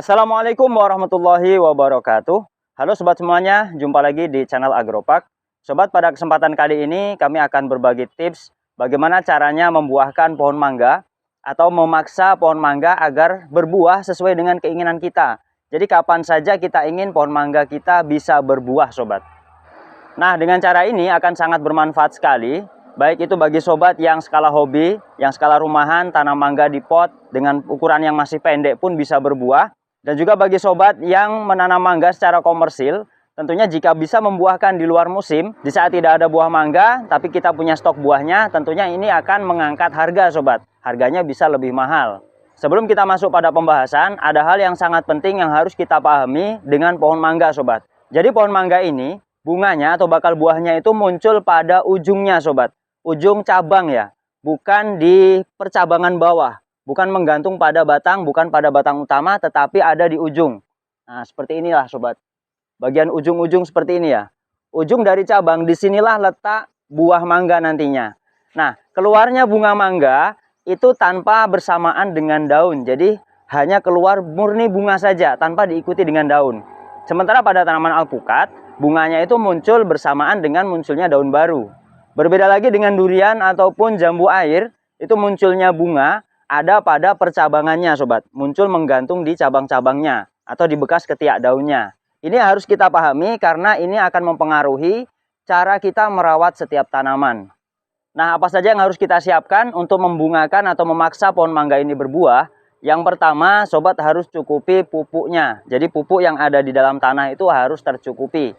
Assalamualaikum warahmatullahi wabarakatuh. Halo sobat semuanya, jumpa lagi di channel Agropark. Sobat, pada kesempatan kali ini kami akan berbagi tips bagaimana caranya membuahkan pohon mangga atau memaksa pohon mangga agar berbuah sesuai dengan keinginan kita. Jadi kapan saja kita ingin pohon mangga kita bisa berbuah, sobat. Nah, dengan cara ini akan sangat bermanfaat sekali, baik itu bagi sobat yang skala hobi, yang skala rumahan, tanam mangga di pot dengan ukuran yang masih pendek pun bisa berbuah. Dan juga bagi sobat yang menanam mangga secara komersil, tentunya jika bisa membuahkan di luar musim, di saat tidak ada buah mangga, tapi kita punya stok buahnya, tentunya ini akan mengangkat harga, sobat. Harganya bisa lebih mahal. Sebelum kita masuk pada pembahasan, ada hal yang sangat penting yang harus kita pahami dengan pohon mangga, sobat. Jadi pohon mangga ini, bunganya atau bakal buahnya itu muncul pada ujungnya, sobat. Ujung cabang ya, bukan di percabangan bawah. Bukan menggantung pada batang, bukan pada batang utama, tetapi ada di ujung. Nah, seperti inilah sobat. Bagian ujung-ujung seperti ini ya. Ujung dari cabang, disinilah letak buah mangga nantinya. Nah, keluarnya bunga mangga itu tanpa bersamaan dengan daun. Jadi, hanya keluar murni bunga saja, tanpa diikuti dengan daun. Sementara pada tanaman alpukat, bunganya itu muncul bersamaan dengan munculnya daun baru. Berbeda lagi dengan durian ataupun jambu air, itu munculnya bunga ada pada percabangannya, sobat. Muncul menggantung di cabang-cabangnya atau di bekas ketiak daunnya. Ini harus kita pahami karena ini akan mempengaruhi cara kita merawat setiap tanaman. Nah, apa saja yang harus kita siapkan untuk membungakan atau memaksa pohon mangga ini berbuah? Yang pertama, sobat harus cukupi pupuknya. Jadi pupuk yang ada di dalam tanah itu harus tercukupi.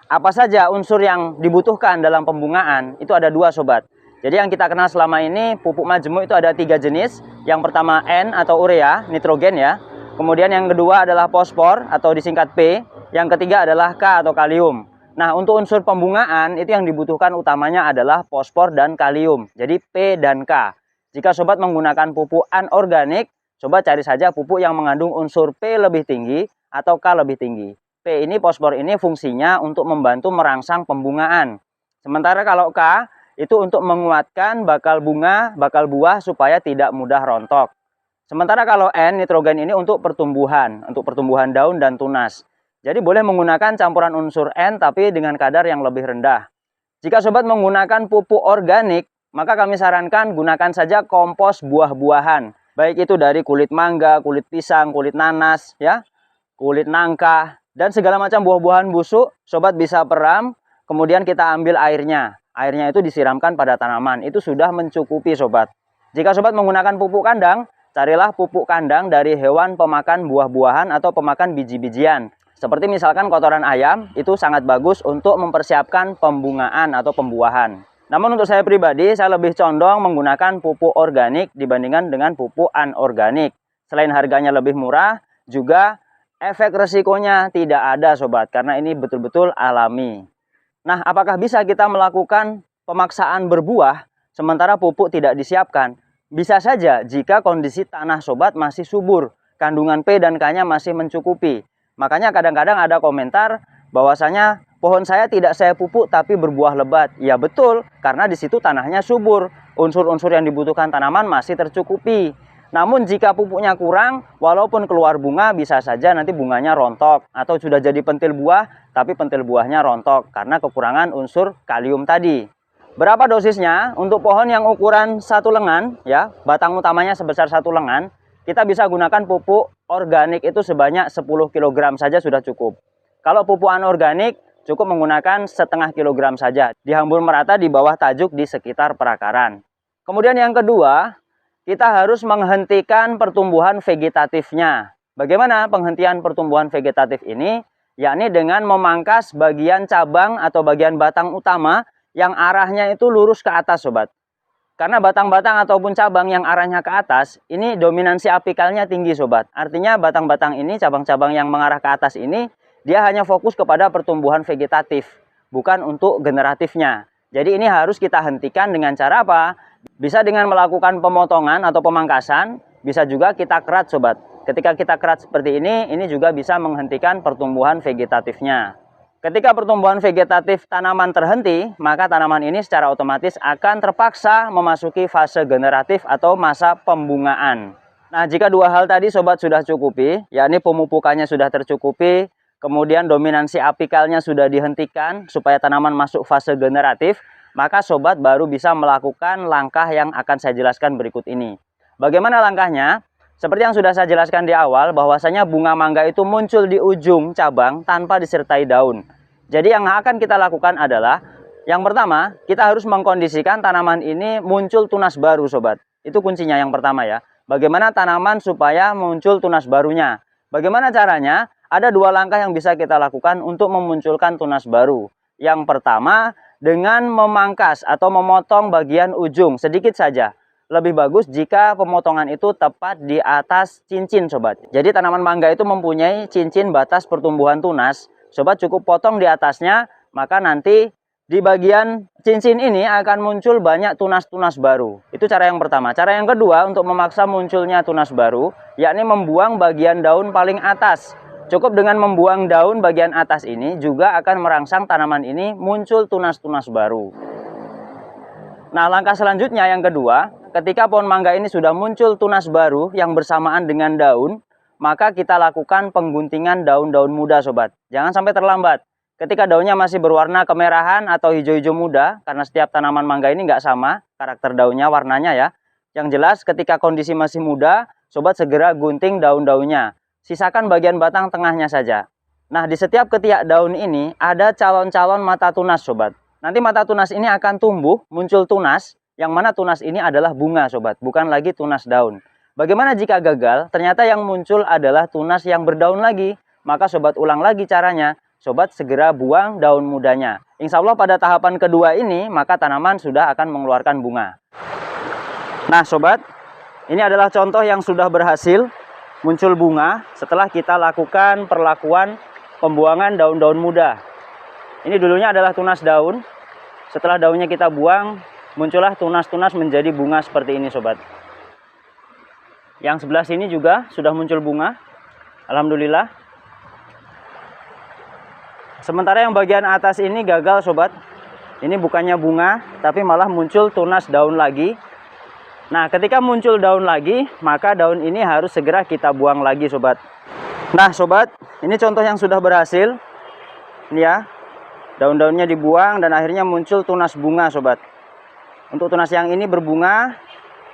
Apa saja unsur yang dibutuhkan dalam pembungaan? Itu ada dua, sobat. Jadi yang kita kenal selama ini pupuk majemuk itu ada 3 jenis. Yang pertama N atau urea, nitrogen ya. Kemudian yang kedua adalah fosfor atau disingkat P. Yang ketiga adalah K atau kalium. Nah, untuk unsur pembungaan itu yang dibutuhkan utamanya adalah fosfor dan kalium. Jadi P dan K. Jika sobat menggunakan pupuk anorganik, sobat cari saja pupuk yang mengandung unsur P lebih tinggi atau K lebih tinggi. P ini, fosfor ini fungsinya untuk membantu merangsang pembungaan. Sementara kalau K itu untuk menguatkan bakal bunga, bakal buah supaya tidak mudah rontok. Sementara kalau N, nitrogen ini untuk pertumbuhan daun dan tunas. Jadi boleh menggunakan campuran unsur N tapi dengan kadar yang lebih rendah. Jika sobat menggunakan pupuk organik, maka kami sarankan gunakan saja kompos buah-buahan. Baik itu dari kulit mangga, kulit pisang, kulit nanas, ya, kulit nangka, dan segala macam buah-buahan busuk, sobat bisa peram, kemudian kita ambil airnya. Airnya itu disiramkan pada tanaman, itu sudah mencukupi, sobat. Jika sobat menggunakan pupuk kandang, carilah pupuk kandang dari hewan pemakan buah-buahan atau pemakan biji-bijian. Seperti misalkan kotoran ayam, itu sangat bagus untuk mempersiapkan pembungaan atau pembuahan. Namun untuk saya pribadi, saya lebih condong menggunakan pupuk organik dibandingkan dengan pupuk anorganik. Selain harganya lebih murah, juga efek resikonya tidak ada, sobat, karena ini betul-betul alami. Nah, apakah bisa kita melakukan pemaksaan berbuah sementara pupuk tidak disiapkan? Bisa saja jika kondisi tanah sobat masih subur, kandungan P dan K-nya masih mencukupi. Makanya kadang-kadang ada komentar bahwasanya pohon saya tidak saya pupuk tapi berbuah lebat. Ya betul, karena di situ tanahnya subur. Unsur-unsur yang dibutuhkan tanaman masih tercukupi. Namun jika pupuknya kurang, walaupun keluar bunga, bisa saja nanti bunganya rontok. Atau sudah jadi pentil buah, tapi pentil buahnya rontok karena kekurangan unsur kalium tadi. Berapa dosisnya? Untuk pohon yang ukuran 1 lengan, ya, batang utamanya sebesar 1 lengan, kita bisa gunakan pupuk organik itu sebanyak 10 kg saja sudah cukup. Kalau pupuk anorganik, cukup menggunakan setengah kilogram saja. Dihambur merata di bawah tajuk di sekitar perakaran. Kemudian yang kedua, kita harus menghentikan pertumbuhan vegetatifnya. Bagaimana penghentian pertumbuhan vegetatif ini? Yakni dengan memangkas bagian cabang atau bagian batang utama yang arahnya itu lurus ke atas, sobat. Karena batang-batang ataupun cabang yang arahnya ke atas, ini dominansi apikalnya tinggi, sobat. Artinya batang-batang ini, cabang-cabang yang mengarah ke atas ini, dia hanya fokus kepada pertumbuhan vegetatif, bukan untuk generatifnya. Jadi ini harus kita hentikan dengan cara apa? Bisa dengan melakukan pemotongan atau pemangkasan, bisa juga kita kerat, sobat. Ketika kita kerat seperti ini juga bisa menghentikan pertumbuhan vegetatifnya. Ketika pertumbuhan vegetatif tanaman terhenti, maka tanaman ini secara otomatis akan terpaksa memasuki fase generatif atau masa pembungaan. Nah, jika dua hal tadi sobat sudah cukupi, yakni pemupukannya sudah tercukupi, kemudian dominansi apikalnya sudah dihentikan supaya tanaman masuk fase generatif, maka sobat baru bisa melakukan langkah yang akan saya jelaskan berikut ini. Bagaimana langkahnya? Seperti yang sudah saya jelaskan di awal, bahwasanya bunga mangga itu muncul di ujung cabang tanpa disertai daun. Jadi yang akan kita lakukan adalah, yang pertama, kita harus mengkondisikan tanaman ini muncul tunas baru sobat. Itu kuncinya yang pertama ya. Bagaimana tanaman supaya muncul tunas barunya? Bagaimana caranya? Ada dua langkah yang bisa kita lakukan untuk memunculkan tunas baru. Yang pertama, dengan memangkas atau memotong bagian ujung sedikit saja. Lebih bagus jika pemotongan itu tepat di atas cincin sobat. Jadi tanaman mangga itu mempunyai cincin batas pertumbuhan tunas. Sobat cukup potong di atasnya, maka nanti di bagian cincin ini akan muncul banyak tunas-tunas baru. Itu cara yang pertama. Cara yang kedua untuk memaksa munculnya tunas baru, yakni membuang bagian daun paling atas. Cukup dengan membuang daun bagian atas ini juga akan merangsang tanaman ini muncul tunas-tunas baru. Nah, langkah selanjutnya yang kedua, ketika pohon mangga ini sudah muncul tunas baru yang bersamaan dengan daun, maka kita lakukan pengguntingan daun-daun muda sobat. Jangan sampai terlambat. Ketika daunnya masih berwarna kemerahan atau hijau-hijau muda, karena setiap tanaman mangga ini nggak sama karakter daunnya, warnanya ya. Yang jelas ketika kondisi masih muda, sobat segera gunting daun-daunnya. Sisakan bagian batang tengahnya saja. Nah, di setiap ketiak daun ini ada calon-calon mata tunas sobat. Nanti mata tunas ini akan tumbuh, muncul tunas, yang mana tunas ini adalah bunga sobat, bukan lagi tunas daun. Bagaimana jika gagal? Ternyata yang muncul adalah tunas yang berdaun lagi. Maka sobat ulang lagi caranya. Sobat segera buang daun mudanya. Insya Allah pada tahapan kedua ini, maka tanaman sudah akan mengeluarkan bunga. Nah sobat, ini adalah contoh yang sudah berhasil muncul bunga setelah kita lakukan perlakuan pembuangan daun-daun muda. Ini dulunya adalah tunas daun. Setelah daunnya kita buang, muncullah tunas-tunas menjadi bunga seperti ini sobat. Yang sebelah sini juga sudah muncul bunga. Alhamdulillah. Sementara yang bagian atas ini gagal sobat. Ini bukannya bunga, tapi malah muncul tunas daun lagi. Nah, ketika muncul daun lagi, maka daun ini harus segera kita buang lagi sobat. Nah sobat, ini contoh yang sudah berhasil. Ini ya, daun-daunnya dibuang dan akhirnya muncul tunas bunga sobat. Untuk tunas yang ini berbunga,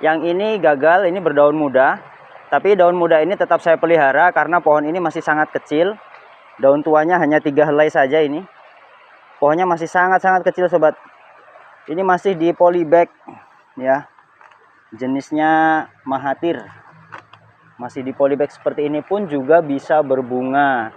yang ini gagal, ini berdaun muda. Tapi daun muda ini tetap saya pelihara karena pohon ini masih sangat kecil. Daun tuanya hanya 3 helai saja ini. Pohonnya masih sangat-sangat kecil sobat. Ini masih di polybag ya. Jenisnya Mahathir. Masih di polybag seperti ini pun juga bisa berbunga.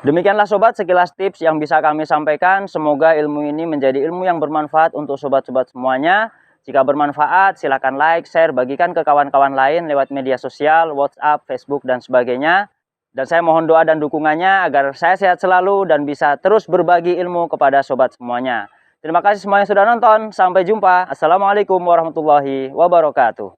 Demikianlah sobat sekilas tips yang bisa kami sampaikan. Semoga ilmu ini menjadi ilmu yang bermanfaat untuk sobat-sobat semuanya. Jika bermanfaat silahkan like, share, bagikan ke kawan-kawan lain lewat media sosial, WhatsApp, Facebook dan sebagainya. Dan saya mohon doa dan dukungannya agar saya sehat selalu dan bisa terus berbagi ilmu kepada sobat semuanya. Terima kasih semuanya sudah nonton. Sampai jumpa. Assalamualaikum warahmatullahi wabarakatuh.